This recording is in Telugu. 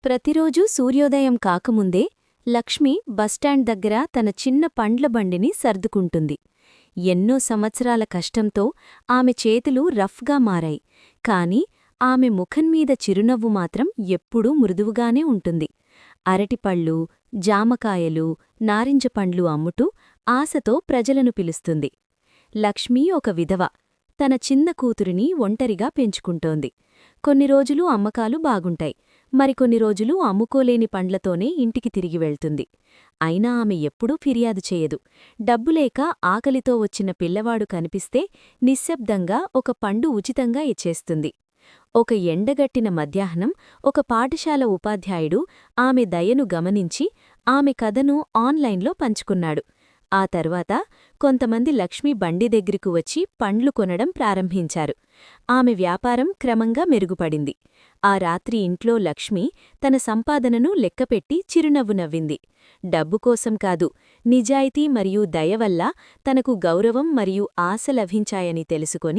ప్రతిరోజూ సూర్యోదయం కాకముందే లక్ష్మి బస్టాండ్ దగ్గర తన చిన్న పండ్ల బండిని సర్దుకుంటుంది. ఎన్నో సంవత్సరాల కష్టంతో ఆమె చేతులు రఫ్గా మారాయి, కాని ఆమె ముఖంమీద చిరునవ్వు మాత్రం ఎప్పుడూ మృదువుగానే ఉంటుంది. అరటిపళ్ళు, జామకాయలు, నారింజ పండ్లు అమ్ముటూ ఆశతో ప్రజలను పిలుస్తుంది. లక్ష్మి ఒక విధవ. తన చిన్న కూతురిని ఒంటరిగా పెంచుకుంటోంది. కొన్ని రోజులు అమ్మకాలు బాగుంటాయి, మరికొన్ని రోజులు అమ్ముకోలేని పండ్లతోనే ఇంటికి తిరిగి వెళ్తుంది. అయినా ఆమె ఎప్పుడూ ఫిర్యాదు చేయదు. డబ్బులేక ఆకలితో వచ్చిన పిల్లవాడు కనిపిస్తే నిశ్శబ్దంగా ఒక పండు ఉచితంగా ఇచ్చేస్తుంది. ఒక ఎండగట్టిన మధ్యాహ్నం ఒక పాఠశాల ఉపాధ్యాయుడు ఆమె దయను గమనించి ఆమె కథను ఆన్లైన్లో పంచుకున్నాడు. ఆ తర్వాత కొంతమంది లక్ష్మి బండి దగ్గరకు వచ్చి పండ్లు కొనడం ప్రారంభించారు. ఆమె వ్యాపారం క్రమంగా మెరుగుపడింది. ఆ రాత్రి ఇంట్లో లక్ష్మి తన సంపాదనను లెక్కపెట్టి చిరునవ్వు నవ్వింది. డబ్బుకోసం కాదు, నిజాయితీ మరియు దయ వల్ల తనకు గౌరవం మరియు ఆశ లభించాయని తెలుసుకొని